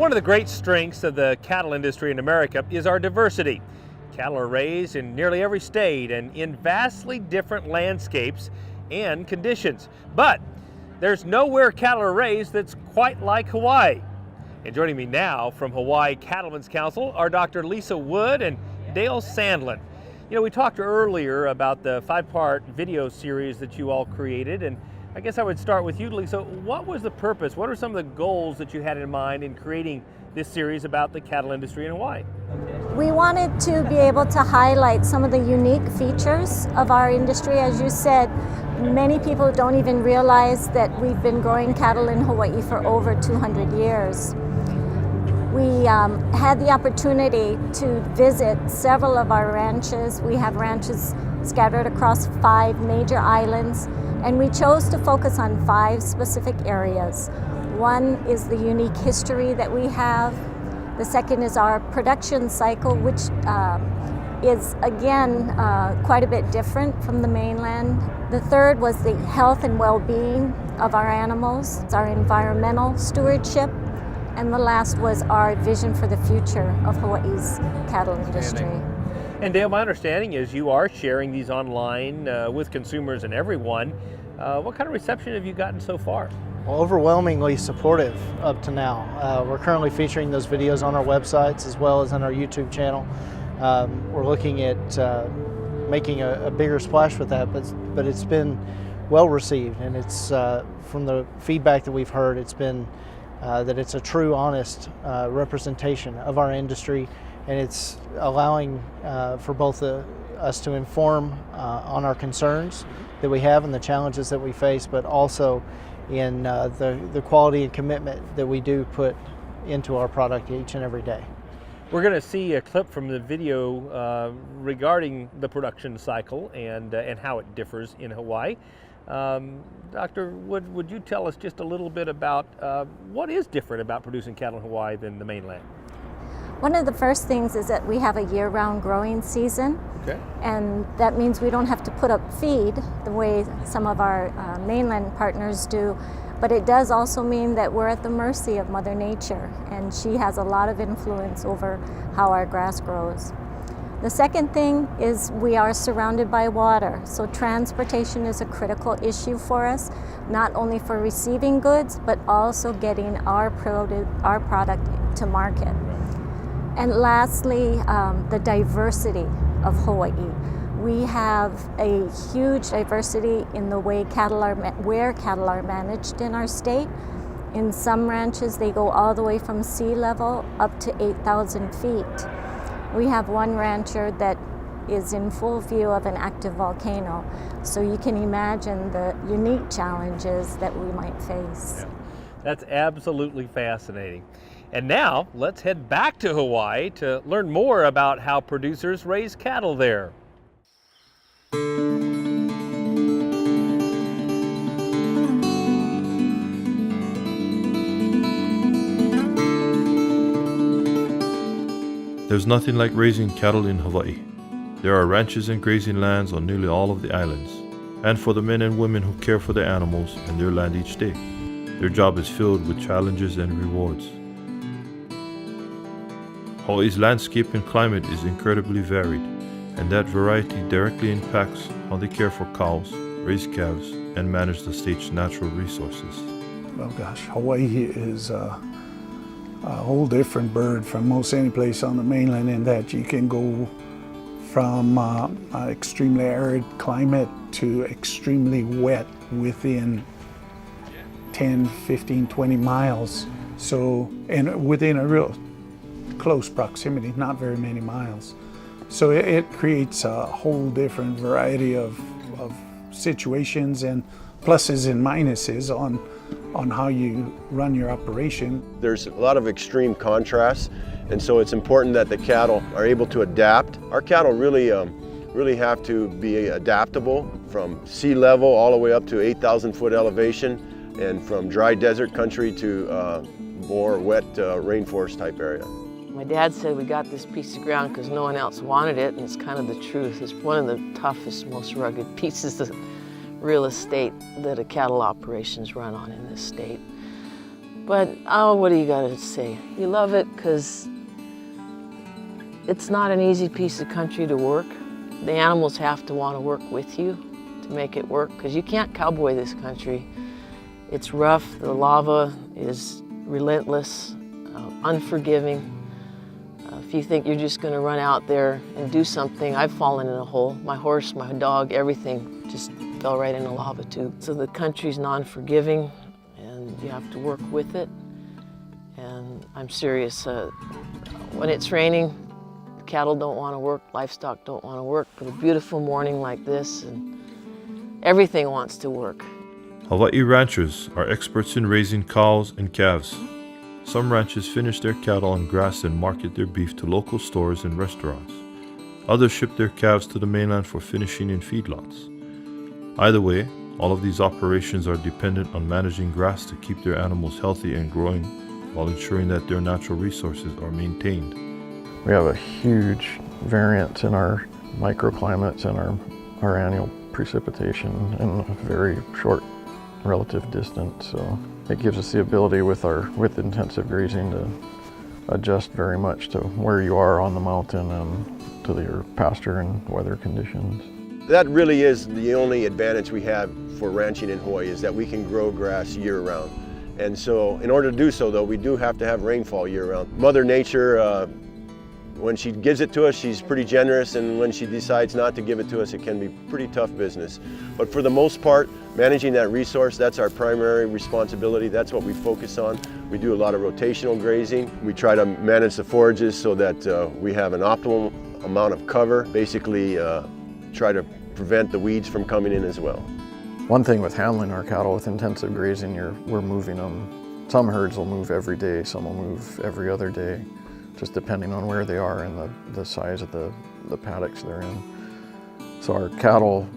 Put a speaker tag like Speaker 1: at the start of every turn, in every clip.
Speaker 1: One of the great strengths of the cattle industry in America is our diversity. Cattle are raised in nearly every state and in vastly different landscapes and conditions. But there's nowhere cattle are raised that's quite like Hawaii. And joining me now from Hawaii Cattlemen's Council are Dr. Lisa Wood and Dale Sandlin. You know, we talked earlier about the 5-part video series that you all created, and I guess I would start with you, Lisa. What was the purpose? What are some of the goals that you had in mind in creating this series about the cattle industry in Hawaii?
Speaker 2: We wanted to be able to highlight some of the unique features of our industry. As you said, many people don't even realize that we've been growing cattle in Hawaii for over 200 years. We had the opportunity to visit several of our ranches. We have ranches scattered across 5 major islands, and we chose to focus on 5 specific areas. One is the unique history that we have. The second is our production cycle, which is again quite a bit different from the mainland. The third was the health and well-being of our animals. It's our environmental stewardship. And the last was our vision for the future of Hawaii's cattle industry.
Speaker 1: And Dale, my understanding is you are sharing these online with consumers and everyone. What kind of reception have you gotten so far?
Speaker 3: Well, overwhelmingly supportive up to now. We're currently featuring those videos on our websites as well as on our YouTube channel. We're looking at making a bigger splash with that, but it's been well received, and it's from the feedback that we've heard, it's been that it's a true, honest representation of our industry, and it's allowing for both us to inform on our concerns that we have and the challenges that we face, but also in the quality and commitment that we do put into our product each and every day.
Speaker 1: We're going to see a clip from the video regarding the production cycle and how it differs in Hawaii. Dr. Wood, would you tell us just a little bit about what is different about producing cattle in Hawaii than the mainland?
Speaker 2: One of the first things is that we have a year-round growing season.
Speaker 1: Okay.
Speaker 2: And that means we don't have to put up feed the way some of our mainland partners do, but it does also mean that we're at the mercy of Mother Nature, and she has a lot of influence over how our grass grows. The second thing is we are surrounded by water, so transportation is a critical issue for us, not only for receiving goods, but also getting our product to market. And lastly, the diversity of Hawaii. We have a huge diversity in the way where cattle are managed in our state. In some ranches, they go all the way from sea level up to 8,000 feet. We have one rancher that is in full view of an active volcano, so you can imagine the unique challenges that we might face.
Speaker 1: Yeah. That's absolutely fascinating. And now let's head back to Hawaii to learn more about how producers raise cattle there.
Speaker 4: There's nothing like raising cattle in Hawaii. There are ranches and grazing lands on nearly all of the islands, and for the men and women who care for their animals and their land each day, their job is filled with challenges and rewards. Hawaii's landscape and climate is incredibly varied, and that variety directly impacts how they care for cows, raise calves, and manage the state's natural resources.
Speaker 5: Oh gosh, Hawaii is a whole different bird from most any place on the mainland, in that you can go from an extremely arid climate to extremely wet within 10, 15, 20 miles. So, and within a real close proximity, not very many miles. So it creates a whole different variety of situations and pluses and minuses on how you run your operation.
Speaker 6: There's a lot of extreme contrasts, and so it's important that the cattle are able to adapt. Our cattle really have to be adaptable from sea level all the way up to 8,000 foot elevation, and from dry desert country to more wet rainforest type area.
Speaker 7: My dad said we got this piece of ground because no one else wanted it, and it's kind of the truth. It's one of the toughest, most rugged pieces of real estate that a cattle operations run on in this state. But, oh, what do you gotta say? You love it because it's not an easy piece of country to work. The animals have to want to work with you to make it work, because you can't cowboy this country. It's rough, the lava is relentless, unforgiving. If you think you're just going to run out there and do something, I've fallen in a hole. My horse, my dog, everything just fell right in a lava tube. So the country's non-forgiving, and you have to work with it. And I'm serious. When it's raining, cattle don't want to work, livestock don't want to work. But a beautiful morning like this, and everything wants to work.
Speaker 4: Hawaii ranchers are experts in raising cows and calves. Some ranches finish their cattle on grass and market their beef to local stores and restaurants. Others ship their calves to the mainland for finishing in feedlots. Either way, all of these operations are dependent on managing grass to keep their animals healthy and growing, while ensuring that their natural resources are maintained.
Speaker 8: We have a huge variance in our microclimates and our annual precipitation in a very short relative distance. So it gives us the ability with intensive grazing to adjust very much to where you are on the mountain and to your pasture and weather conditions.
Speaker 6: That really is the only advantage we have for ranching in Hawaii, is that we can grow grass year-round. And so in order to do so, though, we do have to have rainfall year-round. Mother Nature, when she gives it to us, she's pretty generous, and when she decides not to give it to us, it can be pretty tough business. But for the most part, managing that resource, that's our primary responsibility. That's what we focus on. We do a lot of rotational grazing. We try to manage the forages so that we have an optimal amount of cover, basically try to prevent the weeds from coming in as well.
Speaker 8: One thing with handling our cattle with intensive grazing, we're moving them. Some herds will move every day, some will move every other day, just depending on where they are and the size of the paddocks they're in. So our cattle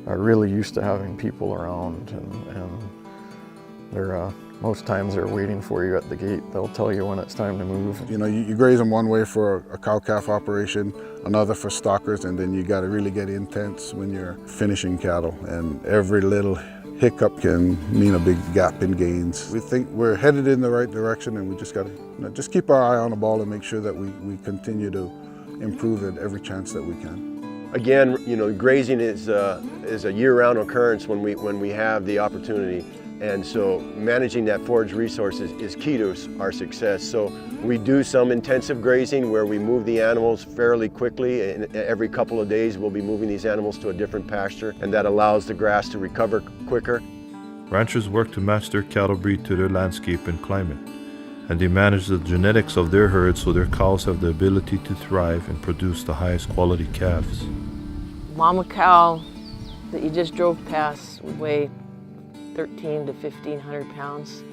Speaker 8: are really used to having people around, and they're most times they're waiting for you at the gate. They'll tell you when it's time to move.
Speaker 9: You know, you graze them one way for a cow-calf operation, another for stockers, and then you got to really get intense when you're finishing cattle. And every little hiccup can mean a big gap in gains. We think we're headed in the right direction, and we just got to just keep our eye on the ball and make sure that we continue to improve at every chance that we can.
Speaker 6: Again, you know, grazing is a year-round occurrence when we have the opportunity. And so managing that forage resource is key to our success. So we do some intensive grazing where we move the animals fairly quickly, and every couple of days we'll be moving these animals to a different pasture, and that allows the grass to recover quicker.
Speaker 4: Ranchers work to match their cattle breed to their landscape and climate, and they manage the genetics of their herd so their cows have the ability to thrive and produce the highest quality calves.
Speaker 7: Mama cow that you just drove past would weigh 1,300 to 1,500 pounds.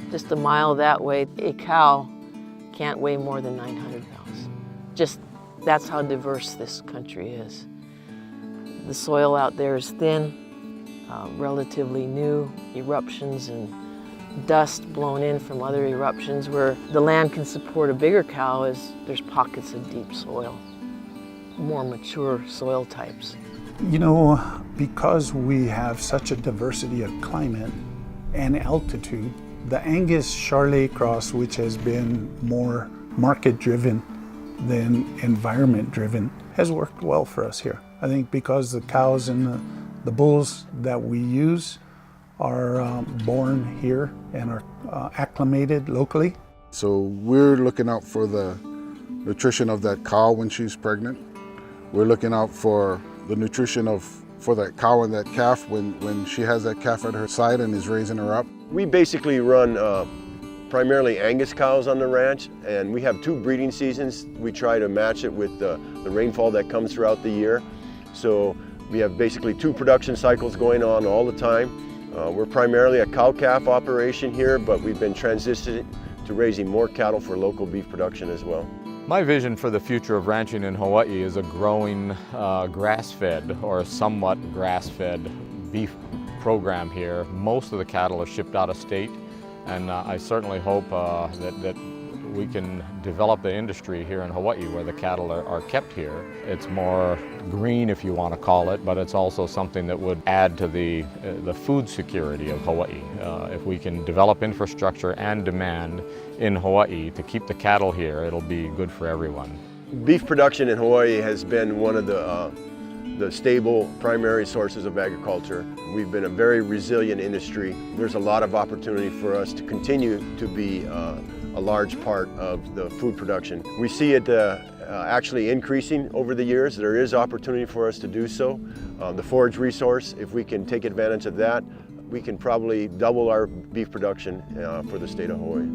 Speaker 7: Just a mile that way, a cow can't weigh more than 900 pounds. Just, that's how diverse this country is. The soil out there is thin, relatively new, eruptions and dust blown in from other eruptions. Where the land can support a bigger cow is there's pockets of deep soil, more mature soil types.
Speaker 5: You know, because we have such a diversity of climate and altitude, the Angus Charolais cross, which has been more market-driven than environment-driven, has worked well for us here. I think because the cows and the bulls that we use are born here and are acclimated locally.
Speaker 9: So we're looking out for the nutrition of that cow when she's pregnant. We're looking out for the nutrition for that cow and that calf when she has that calf at her side and is raising her up.
Speaker 6: We basically run primarily Angus cows on the ranch, and we have 2 breeding seasons. We try to match it with the rainfall that comes throughout the year. So we have basically 2 production cycles going on all the time. We're primarily a cow-calf operation here, but we've been transitioning to raising more cattle for local beef production as well.
Speaker 10: My vision for the future of ranching in Hawaii is a growing grass-fed or somewhat grass-fed beef program here. Most of the cattle are shipped out of state, and I certainly hope that we can develop the industry here in Hawaii where the cattle are kept here. It's more green, if you want to call it, but it's also something that would add to the food security of Hawaii. If we can develop infrastructure and demand in Hawaii to keep the cattle here, it'll be good for everyone.
Speaker 6: Beef production in Hawaii has been one of the stable primary sources of agriculture. We've been a very resilient industry. There's a lot of opportunity for us to continue to be a large part of the food production. We see it actually increasing over the years. There is opportunity for us to do so. The forage resource, if we can take advantage of that, we can probably double our beef production for the state of Hawaii.